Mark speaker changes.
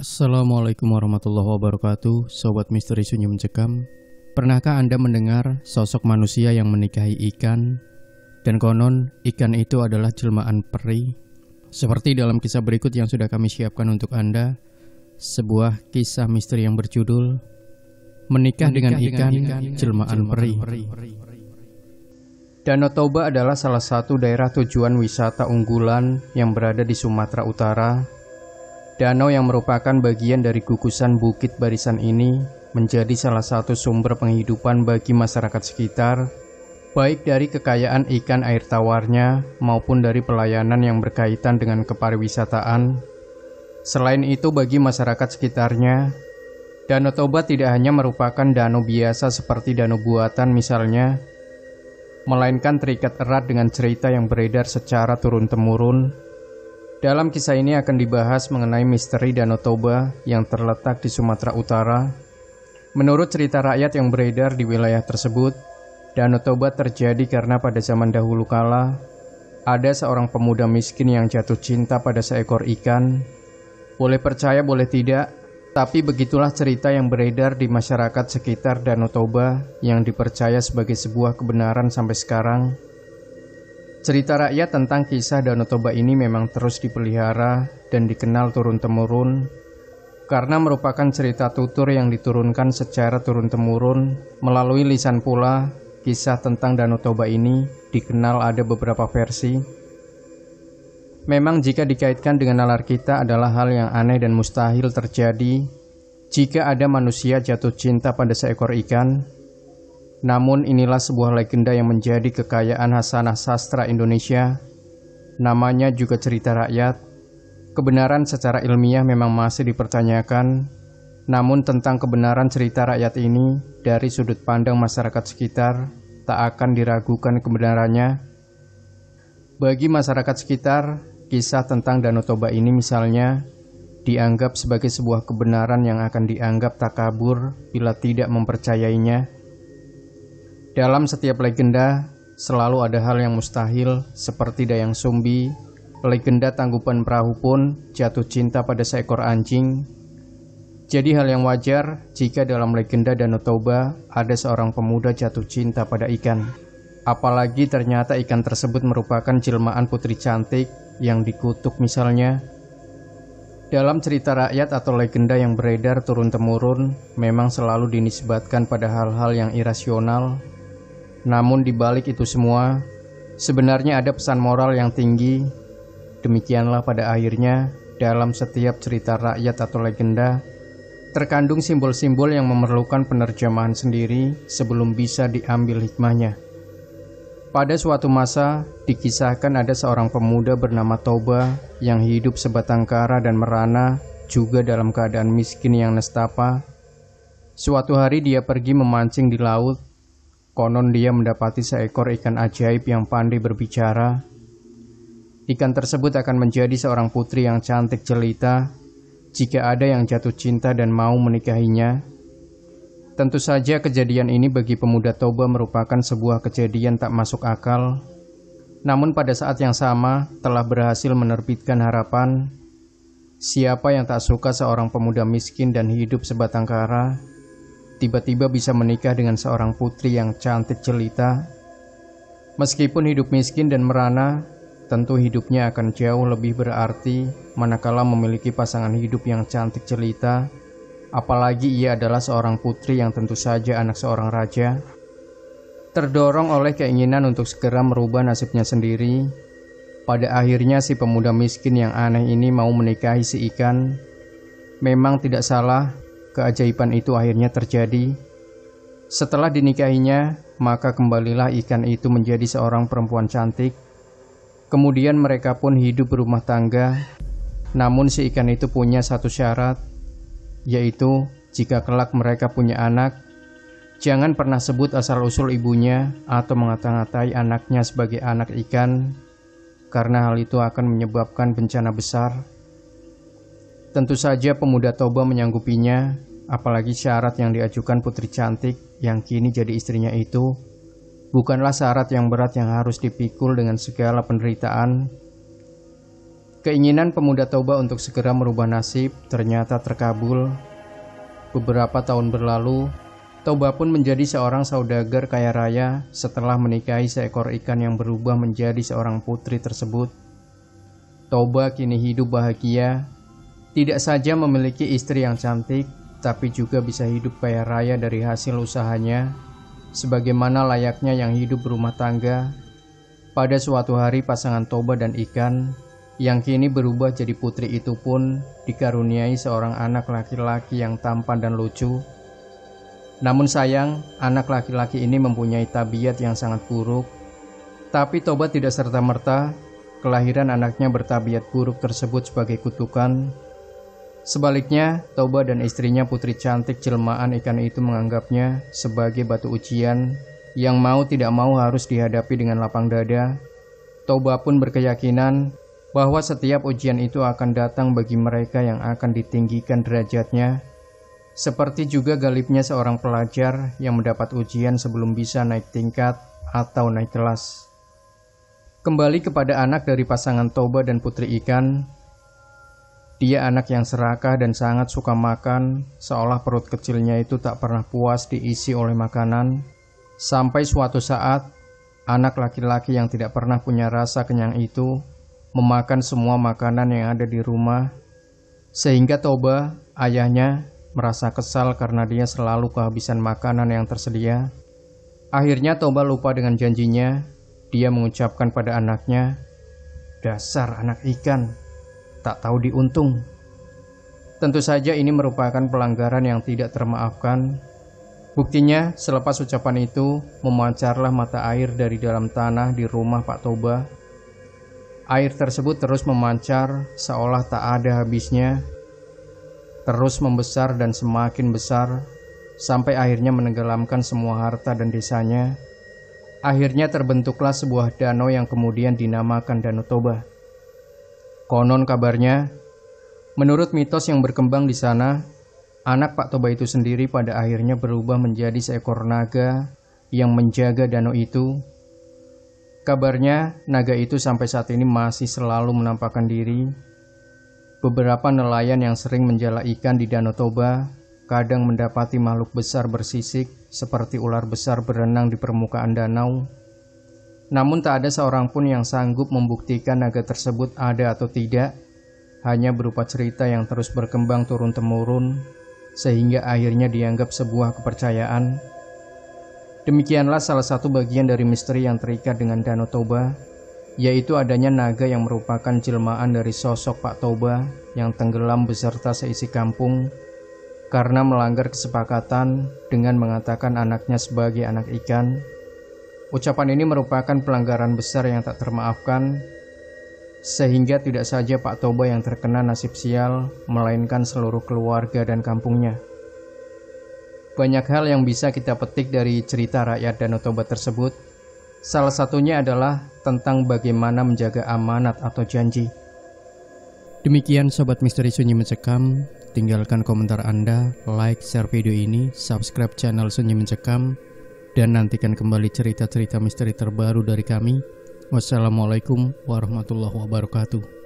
Speaker 1: Assalamualaikum warahmatullahi wabarakatuh, Sobat Misteri Sunyi Mencekam. Pernahkah Anda mendengar sosok manusia yang menikahi ikan? Dan konon, ikan itu adalah jelmaan peri. Seperti dalam kisah berikut yang sudah kami siapkan untuk Anda, sebuah kisah misteri yang berjudul Menikah dengan ikan jelmaan peri. Danau Toba adalah salah satu daerah tujuan wisata unggulan yang berada di Sumatera Utara. Danau yang merupakan bagian dari gugusan Bukit Barisan ini menjadi salah satu sumber penghidupan bagi masyarakat sekitar, baik dari kekayaan ikan air tawarnya maupun dari pelayanan yang berkaitan dengan kepariwisataan. Selain itu, bagi masyarakat sekitarnya, Danau Toba tidak hanya merupakan danau biasa seperti danau buatan misalnya, melainkan terikat erat dengan cerita yang beredar secara turun-temurun. Dalam kisah ini akan dibahas mengenai misteri Danau Toba yang terletak di Sumatera Utara. Menurut cerita rakyat yang beredar di wilayah tersebut, Danau Toba terjadi karena pada zaman dahulu kala, ada seorang pemuda miskin yang jatuh cinta pada seekor ikan. Boleh percaya boleh tidak, tapi begitulah cerita yang beredar di masyarakat sekitar Danau Toba yang dipercaya sebagai sebuah kebenaran sampai sekarang. Cerita rakyat tentang kisah Danau Toba ini memang terus dipelihara dan dikenal turun-temurun karena merupakan cerita tutur yang diturunkan secara turun-temurun melalui lisan pula. Kisah tentang Danau Toba ini dikenal ada beberapa versi. Memang jika dikaitkan dengan nalar kita adalah hal yang aneh dan mustahil terjadi jika ada manusia jatuh cinta pada seekor ikan. Namun inilah sebuah legenda yang menjadi kekayaan hasanah sastra Indonesia. Namanya juga cerita rakyat. Kebenaran secara ilmiah memang masih dipertanyakan. Namun tentang kebenaran cerita rakyat ini dari sudut pandang masyarakat sekitar tak akan diragukan kebenarannya. Bagi masyarakat sekitar, kisah tentang Danau Toba ini misalnya dianggap sebagai sebuah kebenaran yang akan dianggap takabur bila tidak mempercayainya. Dalam setiap legenda, selalu ada hal yang mustahil, seperti Dayang Sumbi. Legenda Tangkuban Perahu pun jatuh cinta pada seekor anjing. Jadi hal yang wajar jika dalam legenda Danau Toba ada seorang pemuda jatuh cinta pada ikan. Apalagi ternyata ikan tersebut merupakan jelmaan putri cantik yang dikutuk misalnya. Dalam cerita rakyat atau legenda yang beredar turun-temurun, memang selalu dinisbatkan pada hal-hal yang irasional. Namun di balik itu semua, sebenarnya ada pesan moral yang tinggi. Demikianlah pada akhirnya, dalam setiap cerita rakyat atau legenda, terkandung simbol-simbol yang memerlukan penerjemahan sendiri sebelum bisa diambil hikmahnya. Pada suatu masa, dikisahkan ada seorang pemuda bernama Toba yang hidup sebatang kara dan merana, juga dalam keadaan miskin yang nestapa. Suatu hari dia pergi memancing di laut. Konon dia mendapati seekor ikan ajaib yang pandai berbicara. Ikan tersebut akan menjadi seorang putri yang cantik jelita jika ada yang jatuh cinta dan mau menikahinya. Tentu saja kejadian ini bagi pemuda Toba merupakan sebuah kejadian tak masuk akal. Namun pada saat yang sama telah berhasil menerbitkan harapan. Siapa yang tak suka seorang pemuda miskin dan hidup sebatang kara tiba-tiba bisa menikah dengan seorang putri yang cantik jelita. Meskipun hidup miskin dan merana, tentu hidupnya akan jauh lebih berarti manakala memiliki pasangan hidup yang cantik jelita, apalagi ia adalah seorang putri yang tentu saja anak seorang raja. Terdorong oleh keinginan untuk segera merubah nasibnya sendiri, pada akhirnya si pemuda miskin yang aneh ini mau menikahi si ikan. Memang tidak salah, keajaiban itu akhirnya terjadi. Setelah dinikahinya, maka kembalilah ikan itu menjadi seorang perempuan cantik. Kemudian mereka pun hidup berumah tangga. Namun si ikan itu punya satu syarat, yaitu jika kelak mereka punya anak, jangan pernah sebut asal-usul ibunya atau mengata-ngatai anaknya sebagai anak ikan, karena hal itu akan menyebabkan bencana besar. Tentu saja pemuda Toba menyanggupinya, apalagi syarat yang diajukan putri cantik yang kini jadi istrinya itu bukanlah syarat yang berat yang harus dipikul dengan segala penderitaan. Keinginan pemuda Toba untuk segera merubah nasib ternyata terkabul. Beberapa tahun berlalu, Toba pun menjadi seorang saudagar kaya raya setelah menikahi seekor ikan yang berubah menjadi seorang putri tersebut. Toba kini hidup bahagia, tidak saja memiliki istri yang cantik, tapi juga bisa hidup kaya raya dari hasil usahanya, sebagaimana layaknya yang hidup berumah tangga. Pada suatu hari pasangan Toba dan ikan yang kini berubah jadi putri itu pun dikaruniai seorang anak laki-laki yang tampan dan lucu. Namun sayang, anak laki-laki ini mempunyai tabiat yang sangat buruk. Tapi Toba tidak serta-merta kelahiran anaknya bertabiat buruk tersebut sebagai kutukan. Sebaliknya, Toba dan istrinya putri cantik jelmaan ikan itu menganggapnya sebagai batu ujian yang mau tidak mau harus dihadapi dengan lapang dada. Toba pun berkeyakinan bahwa setiap ujian itu akan datang bagi mereka yang akan ditinggikan derajatnya, seperti juga galibnya seorang pelajar yang mendapat ujian sebelum bisa naik tingkat atau naik kelas. Kembali kepada anak dari pasangan Toba dan putri ikan, dia anak yang serakah dan sangat suka makan, seolah perut kecilnya itu tak pernah puas diisi oleh makanan. Sampai suatu saat, anak laki-laki yang tidak pernah punya rasa kenyang itu memakan semua makanan yang ada di rumah, sehingga Toba, ayahnya, merasa kesal karena dia selalu kehabisan makanan yang tersedia. Akhirnya Toba lupa dengan janjinya. Dia mengucapkan pada anaknya, "Dasar anak ikan, tak tahu diuntung." Tentu saja ini merupakan pelanggaran yang tidak termaafkan. Buktinya, selepas ucapan itu, memancarlah mata air dari dalam tanah di rumah Pak Toba. Air tersebut terus memancar seolah tak ada habisnya, terus membesar dan semakin besar, sampai akhirnya menenggelamkan semua harta dan desanya. Akhirnya terbentuklah sebuah danau yang kemudian dinamakan Danau Toba. Konon kabarnya, menurut mitos yang berkembang di sana, anak Pak Toba itu sendiri pada akhirnya berubah menjadi seekor naga yang menjaga danau itu. Kabarnya, naga itu sampai saat ini masih selalu menampakkan diri. Beberapa nelayan yang sering menjala ikan di Danau Toba kadang mendapati makhluk besar bersisik seperti ular besar berenang di permukaan danau. Namun tak ada seorang pun yang sanggup membuktikan naga tersebut ada atau tidak, hanya berupa cerita yang terus berkembang turun-temurun, sehingga akhirnya dianggap sebuah kepercayaan. Demikianlah salah satu bagian dari misteri yang terikat dengan Danau Toba, yaitu adanya naga yang merupakan jelmaan dari sosok Pak Toba yang tenggelam beserta seisi kampung karena melanggar kesepakatan dengan mengatakan anaknya sebagai anak ikan. Ucapan ini merupakan pelanggaran besar yang tak termaafkan, sehingga tidak saja Pak Toba yang terkena nasib sial, melainkan seluruh keluarga dan kampungnya. Banyak hal yang bisa kita petik dari cerita rakyat Danau Toba tersebut. Salah satunya adalah tentang bagaimana menjaga amanat atau janji. Demikian Sobat Misteri Sunyi Mencekam. Tinggalkan komentar Anda, like, share video ini, subscribe channel Sunyi Mencekam, dan nantikan kembali cerita-cerita misteri terbaru dari kami. Wassalamualaikum warahmatullahi wabarakatuh.